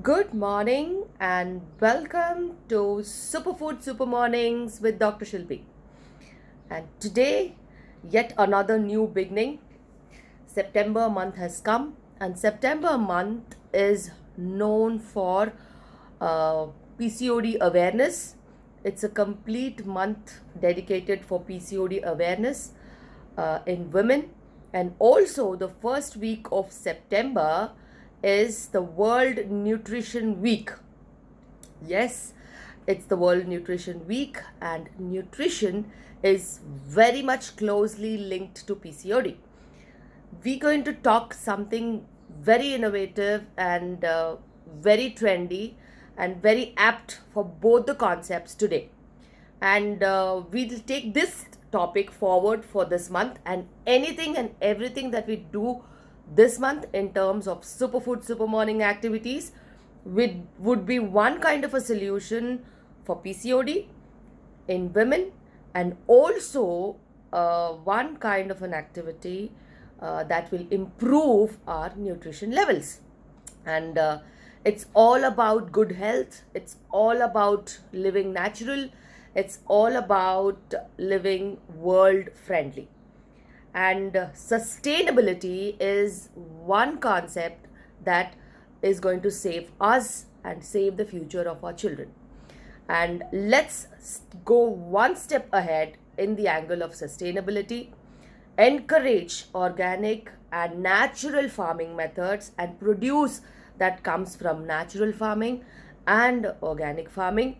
Good morning and welcome to Superfood Super Mornings with Dr. Shilpi. And today, yet another new beginning. September month has come, and September month is known for uh, PCOD awareness. It's a complete month dedicated for PCOD awareness in women, and also the first week of September is the World Nutrition Week. Yes, it's the World Nutrition Week, and nutrition is very much closely linked to PCOD. We're going to talk something very innovative and very trendy and very apt for both the concepts today. And we'll take this topic forward for this month, and anything and everything that we do this month in terms of superfood super morning activities would be one kind of a solution for PCOD in women, and also one kind of an activity that will improve our nutrition levels. And it's all about good health, it's all about living natural, it's all about living world friendly. And sustainability is one concept that is going to save us and save the future of our children. And let's go one step ahead in the angle of sustainability, encourage organic and natural farming methods and produce that comes from natural farming and organic farming,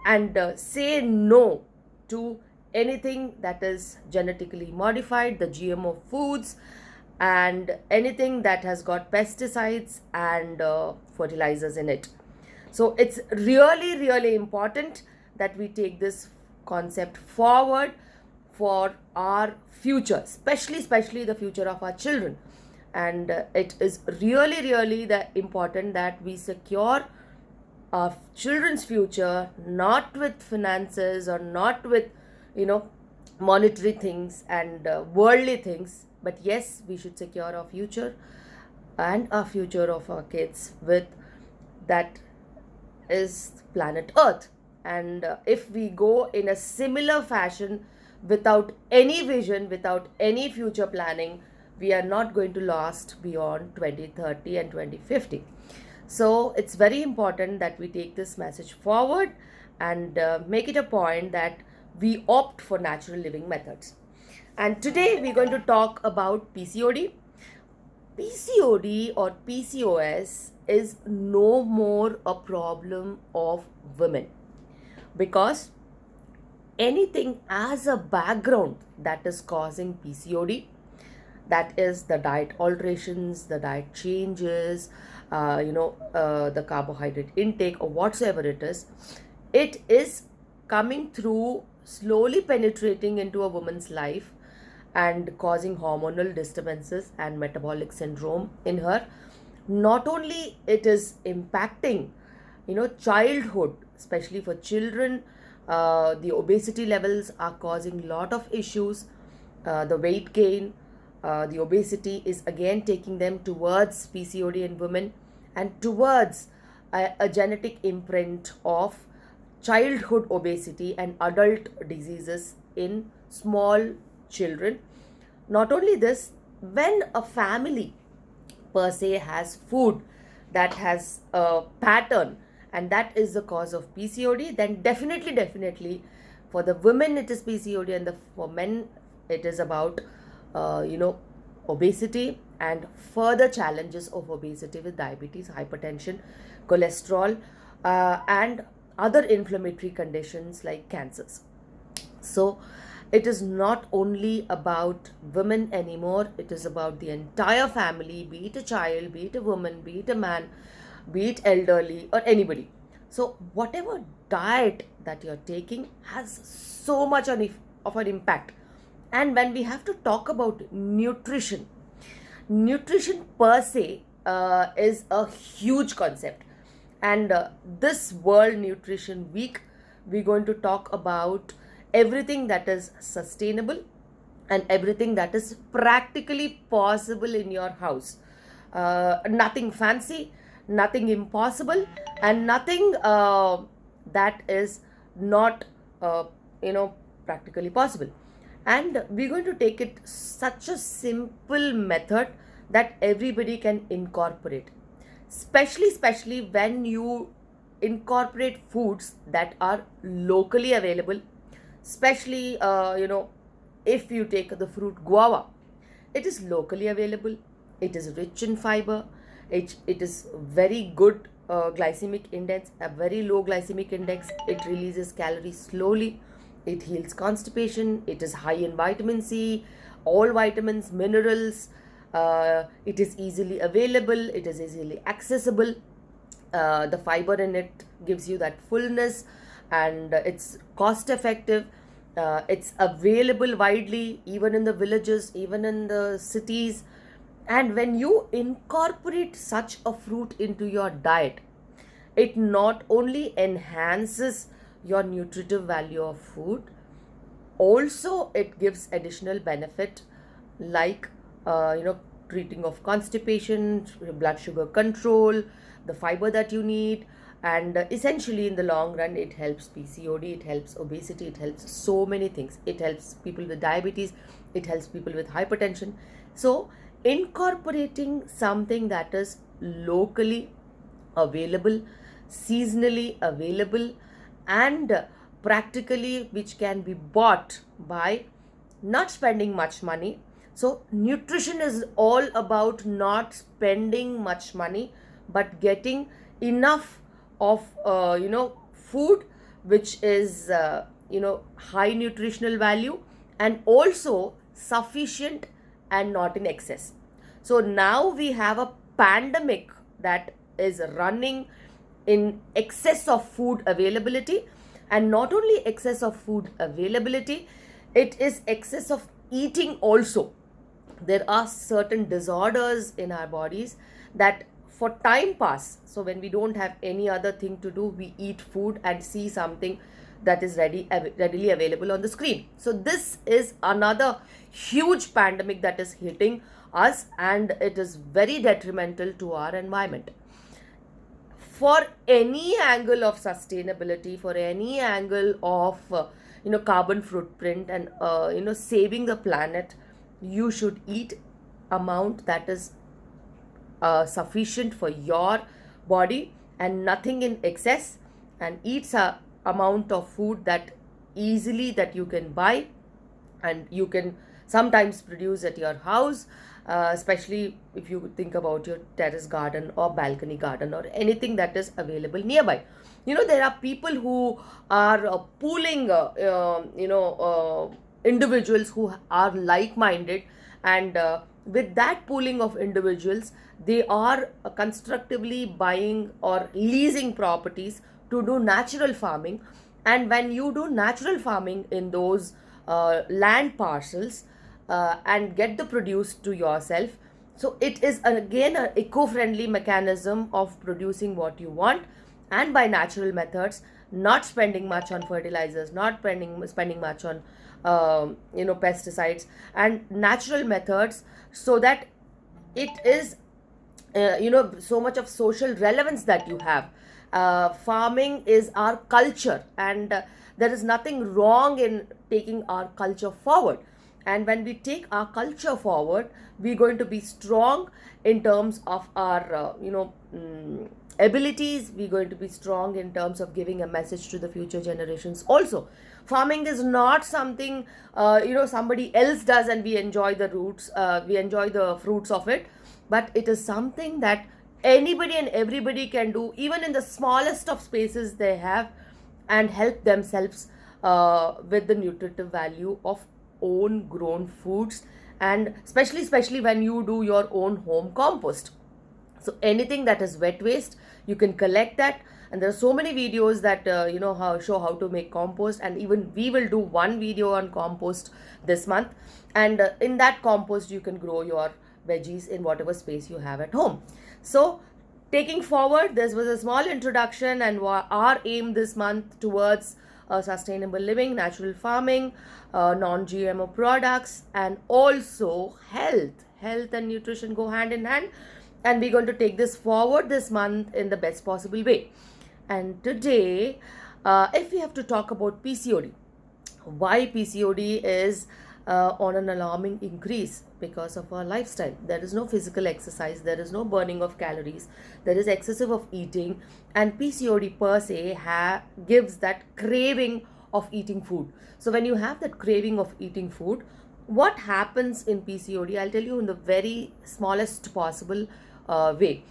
and say no to anything that is genetically modified, the GMO foods, and anything that has got pesticides and fertilizers in it. So it's really, really important that we take this concept forward for our future, especially the future of our children. And it is really, really important that we secure our children's future, not with finances or not with, you know, monetary things and worldly things, but yes, we should secure our future and our future of our kids with that is planet Earth. And if we go in a similar fashion without any vision, without any future planning, we are not going to last beyond 2030 and 2050. So it's very important that we take this message forward and make it a point that we opt for natural living methods. And today we're going to talk about PCOD. PCOD or PCOS is no more a problem of women, because anything as a background that is causing PCOD, that is the diet alterations, the diet changes, the carbohydrate intake or whatsoever it is coming through, slowly penetrating into a woman's life and causing hormonal disturbances and metabolic syndrome in her. Not only it is impacting, childhood, especially for children, the obesity levels are causing a lot of issues, the weight gain, the obesity is again taking them towards PCOD in women and towards a genetic imprint of childhood obesity and adult diseases in small children. Not only this, when a family per se has food that has a pattern and that is the cause of PCOD, then definitely for the women it is PCOD, and for men it is about obesity and further challenges of obesity with diabetes, hypertension, cholesterol, and other inflammatory conditions like cancers. So it is not only about women anymore, it is about the entire family, be it a child, be it a woman, be it a man, be it elderly or anybody. So whatever diet that you're taking has so much of an impact. And when we have to talk about nutrition per se is a huge concept. And this World Nutrition Week, we're going to talk about everything that is sustainable and everything that is practically possible in your house. Nothing fancy, nothing impossible, and nothing that is not uh, you know practically possible. And we're going to take it such a simple method that everybody can incorporate, especially when you incorporate foods that are locally available. Especially if you take the fruit guava, it is locally available, it is rich in fiber, it is very good glycemic index, a very low glycemic index, it releases calories slowly, it heals constipation, it is high in vitamin C, all vitamins, minerals, it is easily available, it is easily accessible, the fiber in it gives you that fullness, and it's cost effective, it's available widely even in the villages, even in the cities. And when you incorporate such a fruit into your diet, it not only enhances your nutritive value of food, also it gives additional benefit, like treating of constipation, blood sugar control, the fiber that you need, and essentially in the long run it helps PCOD, it helps obesity, it helps so many things, it helps people with diabetes, it helps people with hypertension. So incorporating something that is locally available, seasonally available, and practically which can be bought by not spending much money. So nutrition is all about not spending much money but getting enough of food which is high nutritional value, and also sufficient and not in excess. So now we have a pandemic that is running in excess of food availability, and not only excess of food availability, it is excess of eating also. There are certain disorders in our bodies that for time pass, so when we don't have any other thing to do, we eat food and see something that is readily available on the screen. So this is another huge pandemic that is hitting us, and it is very detrimental to our environment. For any angle of sustainability, for any angle of carbon footprint, and saving the planet, you should eat amount that is sufficient for your body and nothing in excess, and eat a amount of food that easily that you can buy and you can sometimes produce at your house, especially if you think about your terrace garden or balcony garden or anything that is available nearby. There are people who are pooling individuals who are like-minded, and with that pooling of individuals, they are constructively buying or leasing properties to do natural farming. And when you do natural farming in those land parcels, and get the produce to yourself, so it is again an eco-friendly mechanism of producing what you want, and by natural methods, not spending much on fertilizers, not spending much on pesticides, and natural methods, so that it is so much of social relevance that you have. Farming is our culture, and there is nothing wrong in taking our culture forward. And when we take our culture forward, we're going to be strong in terms of our abilities, we're going to be strong in terms of giving a message to the future generations also. Farming is not something somebody else does and we enjoy the roots, we enjoy the fruits of it, but it is something that anybody and everybody can do, even in the smallest of spaces they have, and help themselves with the nutritive value of own grown foods, and especially when you do your own home compost. So anything that is wet waste, you can collect that, and there are so many videos that show how to make compost, and even we will do one video on compost this month. And in that compost you can grow your veggies in whatever space you have at home. So taking forward, this was a small introduction, and our aim this month towards sustainable living, natural farming, non-GMO products, and also health and nutrition go hand in hand. and we're going to take this forward this month in the best possible way. And today, if we have to talk about PCOD, why PCOD is on an alarming increase because of our lifestyle. There is no physical exercise, there is no burning of calories, there is excessive of eating, and PCOD per se gives that craving of eating food. So when you have that craving of eating food, what happens in PCOD? I'll tell you in the very smallest possible way.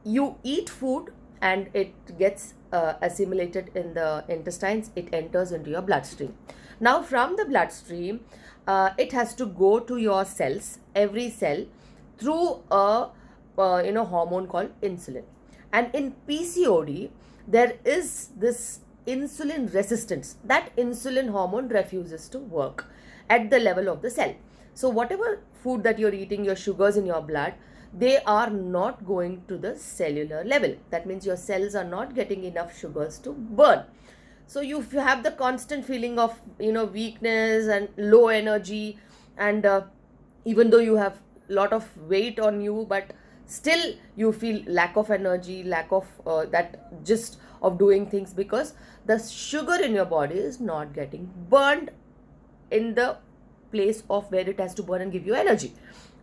You eat food and it gets assimilated in the intestines, it enters into your bloodstream. Now from the bloodstream, it has to go to your cells, every cell, through a hormone called insulin. And in PCOD, there is this insulin resistance. That insulin hormone refuses to work at the level of the cell. So whatever food that you're eating, your sugars in your blood, they are not going to the cellular level. That means your cells are not getting enough sugars to burn. So you have the constant feeling of weakness and low energy, and even though you have a lot of weight on you, but still you feel lack of energy, lack of that gist of doing things, because the sugar in your body is not getting burned in the place of where it has to burn and give you energy.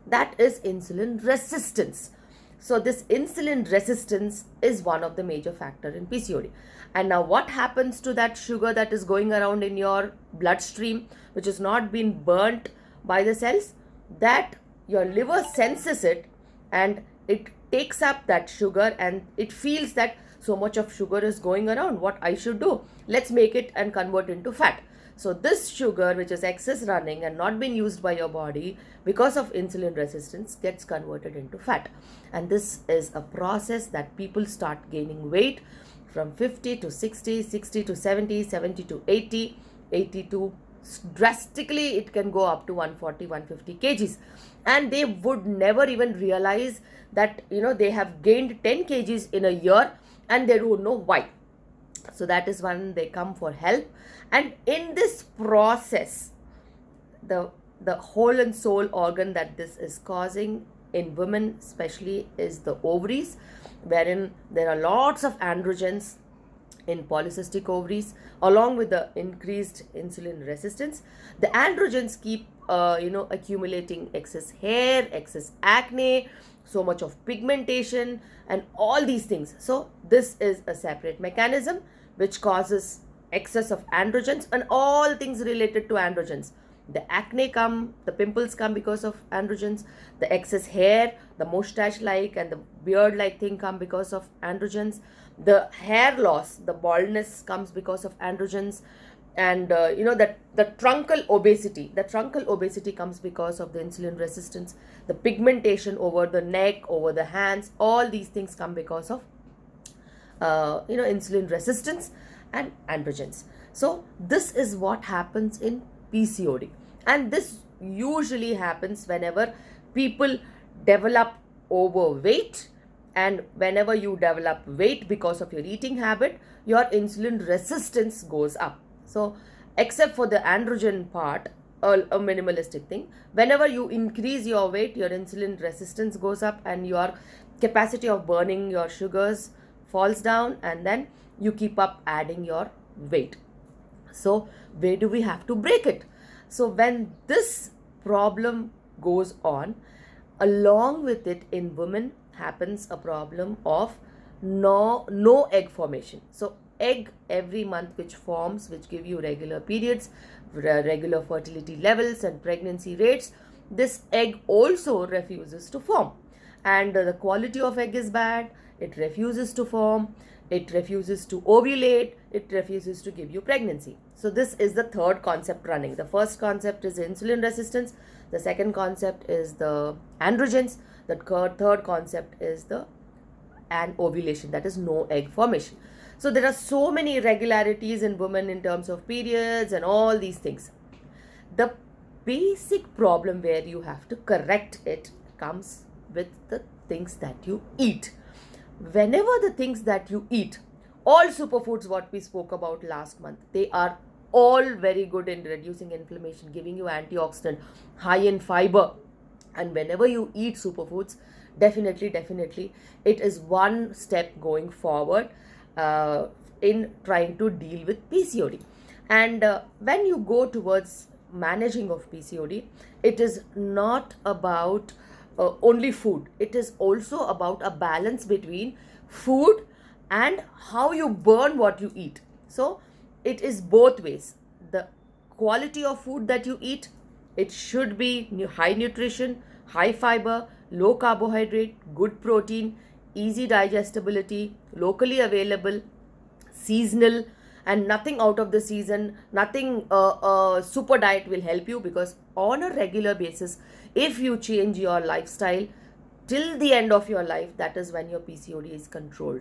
That is insulin resistance. So this insulin resistance is one of the major factor in PCOD. And now what happens to that sugar that is going around in your bloodstream, which has not been burnt by the cells? That your liver senses it and it takes up that sugar, and it feels that so much of sugar is going around. What I should do? Let's make it and convert into fat. So this sugar, which is excess running and not being used by your body because of insulin resistance, gets converted into fat. And this is a process that people start gaining weight from 50 to 60, 60 to 70, 70 to 80, 80 to drastically it can go up to 140, 150 kgs. And they would never even realize that they have gained 10 kgs in a year, and they don't know why. So that is when they come for help. And in this process, the whole and soul organ that this is causing in women especially is the ovaries, wherein there are lots of androgens in polycystic ovaries, along with the increased insulin resistance. The androgens keep accumulating excess hair, excess acne, so much of pigmentation and all these things. So this is a separate mechanism which causes excess of androgens and all things related to androgens. The acne come, the pimples come because of androgens, the excess hair, the mustache like and the beard like thing come because of androgens, the hair loss, the baldness comes because of androgens, and that the truncal obesity comes because of the insulin resistance, the pigmentation over the neck, over the hands, all these things come because of insulin resistance and androgens. So this is what happens in PCOD, and this usually happens whenever people develop overweight, and whenever you develop weight because of your eating habit, your insulin resistance goes up. So except for the androgen part, a minimalistic thing, whenever you increase your weight, your insulin resistance goes up and your capacity of burning your sugars falls down, and then you keep up adding your weight. So where do we have to break it? So when this problem goes on, along with it in women happens a problem of no egg formation. So egg every month which forms, which give you regular periods, regular fertility levels and pregnancy rates, this egg also refuses to form, and the quality of egg is bad. It refuses to form, it refuses to ovulate, it refuses to give you pregnancy. So this is the third concept running. The first concept is insulin resistance, the second concept is the androgens, the third concept is the ovulation, that is no egg formation. So there are so many irregularities in women in terms of periods and all these things. The basic problem where you have to correct it comes with the things that you eat. Whenever the things that you eat, all superfoods what we spoke about last month, they are all very good in reducing inflammation, giving you antioxidant, high in fiber. And whenever you eat superfoods, definitely, it is one step going forward in trying to deal with PCOD. And when you go towards managing of PCOD, it is not about only food. It is also about a balance between food and how you burn what you eat. So it is both ways. The quality of food that you eat, it should be high nutrition, high fiber, low carbohydrate, good protein, easy digestibility, locally available, seasonal, and nothing out of the season. Nothing super diet will help you, because on a regular basis, if you change your lifestyle till the end of your life, that is when your PCOD is controlled.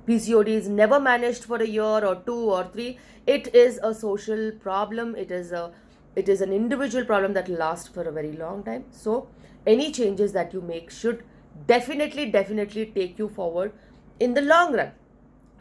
PCOD is never managed for a year or 2 or 3. It is a social problem. It is an individual problem that will last for a very long time. So any changes that you make should definitely take you forward in the long run.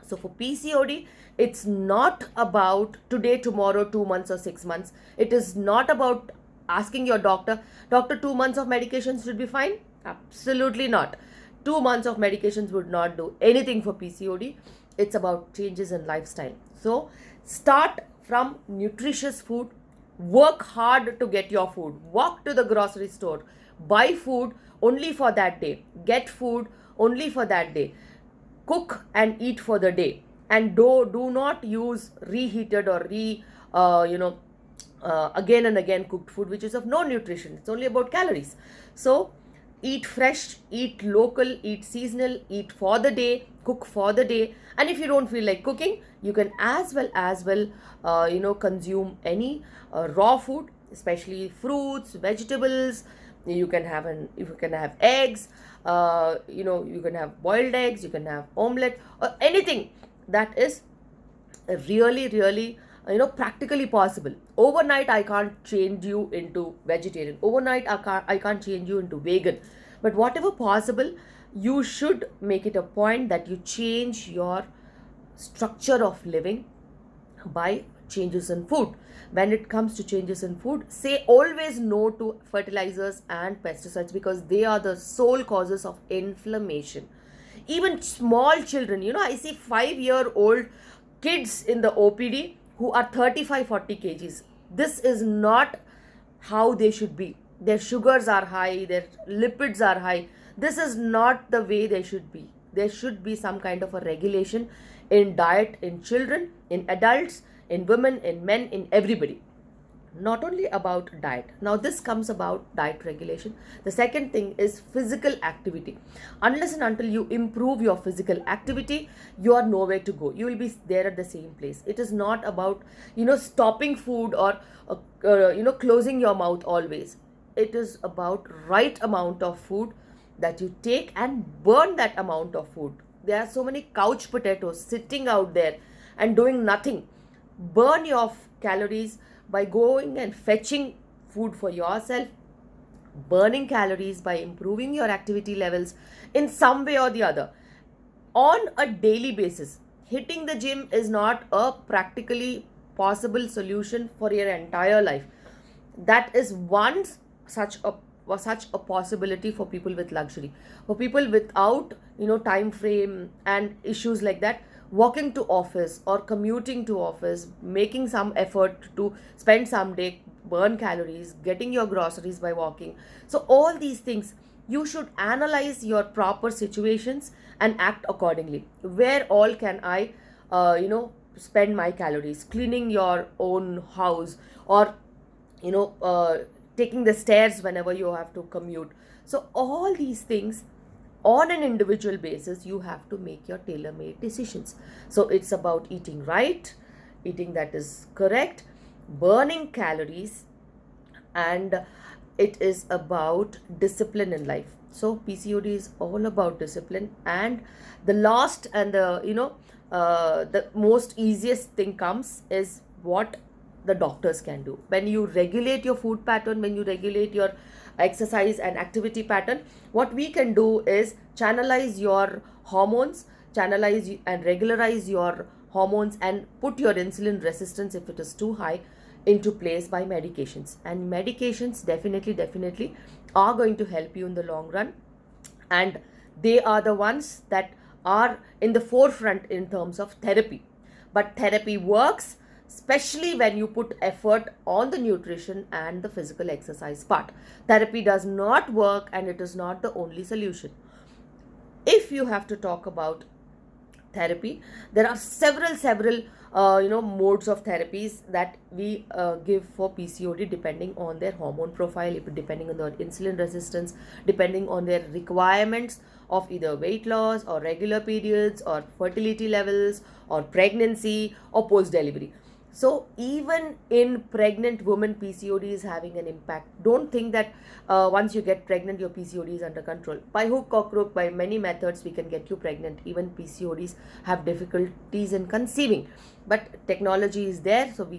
So for PCOD, it's not about today, tomorrow, 2 months or 6 months. It is not about asking your doctor, 2 months of medications should be fine. Absolutely not. 2 months of medications would not do anything for PCOD. It's about changes in lifestyle. So start from nutritious food. Work hard to get your food. Walk to the grocery store. Buy food only for that day. Get food only for that day. Cook and eat for the day, and do not use reheated or again and again cooked food, which is of no nutrition. It's only about calories. So eat fresh, eat local, eat seasonal, eat for the day, cook for the day. And if you don't feel like cooking, you can as well consume any raw food, especially fruits, vegetables. You can have eggs, you can have boiled eggs, you can have omelette, or anything that is really practically possible. Overnight I can't change you into vegetarian. Overnight I can't change you into vegan. But whatever possible, you should make it a point that you change your structure of living by changes in food. When it comes to changes in food, say always no to fertilizers and pesticides, because they are the sole causes of inflammation. Even small children, I see 5-year-old kids in the OPD who are 35-40 kgs. This is not how they should be. Their sugars are high, their lipids are high. This is not the way they should be. There should be some kind of a regulation in diet, in children, in adults, in women, in men, in everybody. Not only about diet. Now this comes about diet regulation. The second thing is physical activity. Unless and until you improve your physical activity, you are nowhere to go. You will be there at the same place. It is not about stopping food or closing your mouth always. It is about right amount of food that you take, and burn that amount of food. There are so many couch potatoes sitting out there and doing nothing. Burn your calories by going and fetching food for yourself, burning calories by improving your activity levels in some way or the other on a daily basis. Hitting the gym is not a practically possible solution for your entire life. That is one such a possibility for people with luxury. For people without time frame and issues like that, walking to office or commuting to office, making some effort to spend some day, burn calories, getting your groceries by walking. So all these things, you should analyze your proper situations and act accordingly. Where all can I spend my calories? Cleaning your own house, or taking the stairs whenever you have to commute. So all these things, on an individual basis, you have to make your tailor-made decisions. So it's about eating right, eating that is correct, burning calories, and it is about discipline in life. So PCOD is all about discipline. And the last and the most easiest thing comes is what the doctors can do. When you regulate your food pattern, when you regulate your exercise and activity pattern, what we can do is channelize your hormones, channelize and regularize your hormones, and put your insulin resistance, if it is too high, into place by medications. And medications definitely are going to help you in the long run. and they are the ones that are in the forefront in terms of therapy. But therapy works especially when you put effort on the nutrition and the physical exercise part. Therapy does not work, and it is not the only solution. If you have to talk about therapy, there are several modes of therapies that we give for PCOD, depending on their hormone profile, depending on their insulin resistance, depending on their requirements of either weight loss or regular periods or fertility levels or pregnancy or post delivery. So even in pregnant women, PCOD is having an impact. Don't think that once you get pregnant, your PCOD is under control. By hook or crook, by many methods, we can get you pregnant. Even PCODs have difficulties in conceiving, but technology is there, so we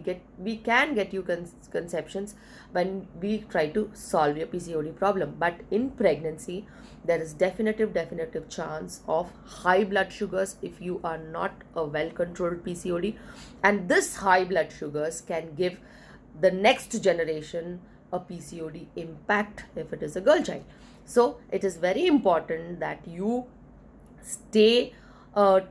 can get you conceptions when we try to solve your PCOD problem. But in pregnancy, there is definitive chance of high blood sugars if you are not a well controlled PCOD, and this high blood sugars can give the next generation a PCOD impact if it is a girl child. So it is very important that you stay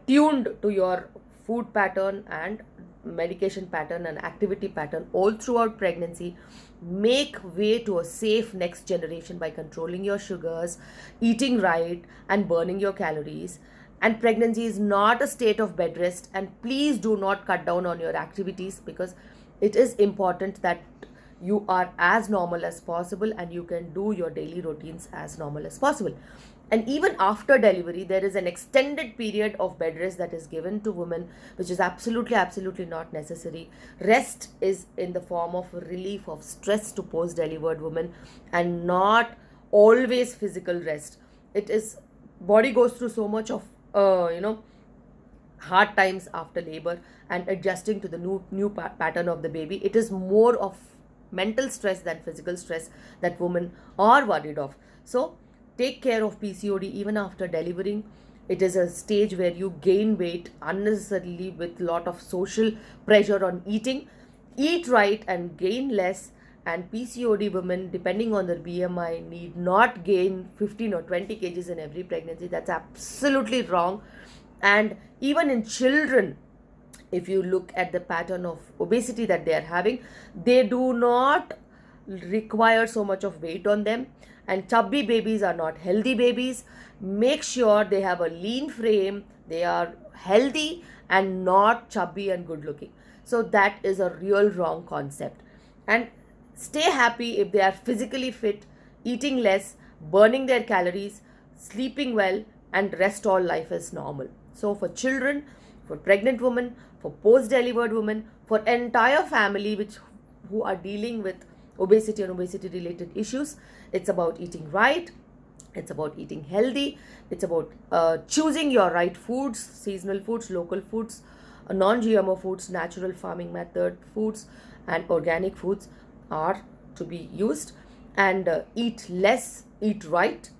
tuned to your food pattern and medication pattern and activity pattern all throughout pregnancy. Make way to a safe next generation by controlling your sugars, eating right, and burning your calories. And pregnancy is not a state of bed rest, and please do not cut down on your activities, because it is important that you are as normal as possible and you can do your daily routines as normal as possible. And even after delivery, there is an extended period of bed rest that is given to women, which is absolutely not necessary. Rest is in the form of relief of stress to post delivered women, and not always physical rest. It is, body goes through so much of hard times after labor and adjusting to the new pattern of the baby. It is more of mental stress than physical stress that women are worried of. So take care of PCOD even after delivering. It is a stage where you gain weight unnecessarily with lot of social pressure on eating. Eat right and gain less. And PCOD women, depending on their BMI, need not gain 15 or 20 kgs in every pregnancy. That's absolutely wrong. And even in children, if you look at the pattern of obesity that they are having, they do not require so much of weight on them. And chubby babies are not healthy babies. Make sure they have a lean frame, they are healthy and not chubby and good looking. So that is a real wrong concept. And stay happy if they are physically fit, eating less, burning their calories, sleeping well, and rest all life is normal. So for children, for pregnant women, for post-delivered women, for entire family who are dealing with obesity and obesity related issues, it's about eating right, it's about eating healthy, it's about choosing your right foods, seasonal foods, local foods, non-GMO foods, natural farming method foods, and organic foods are to be used. And eat less, eat right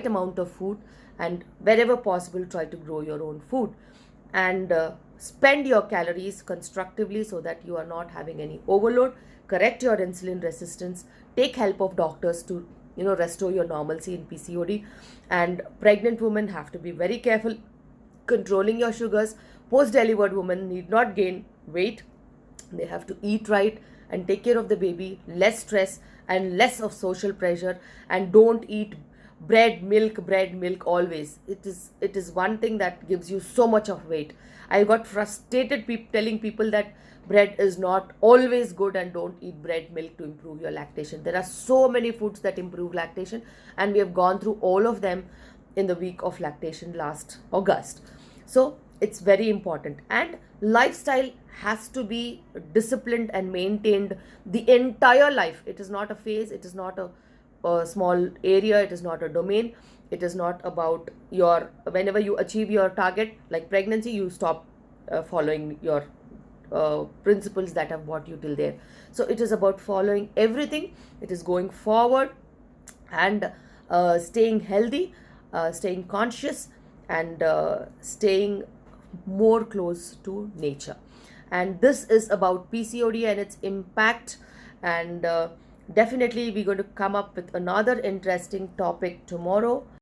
amount of food, and wherever possible try to grow your own food. And spend your calories constructively so that you are not having any overload. Correct your insulin resistance, take help of doctors to restore your normalcy in PCOD. And pregnant women have to be very careful controlling your sugars. Post delivered women need not gain weight, they have to eat right and take care of the baby, less stress and less of social pressure. And don't eat bread milk always. It is one thing that gives you so much of weight. I got frustrated telling people that bread is not always good and don't eat bread milk to improve your lactation. There are so many foods that improve lactation, and we have gone through all of them in the week of lactation last August. So it's very important, and lifestyle has to be disciplined and maintained the entire life. It is not a phase, it is not a small area, it is not a domain. It is not about whenever you achieve your target like pregnancy, you stop following your principles that have brought you till there. So it is about following everything. It is going forward and staying healthy, staying conscious, and staying more close to nature. And this is about PCOD and its impact. And definitely we're going to come up with another interesting topic tomorrow.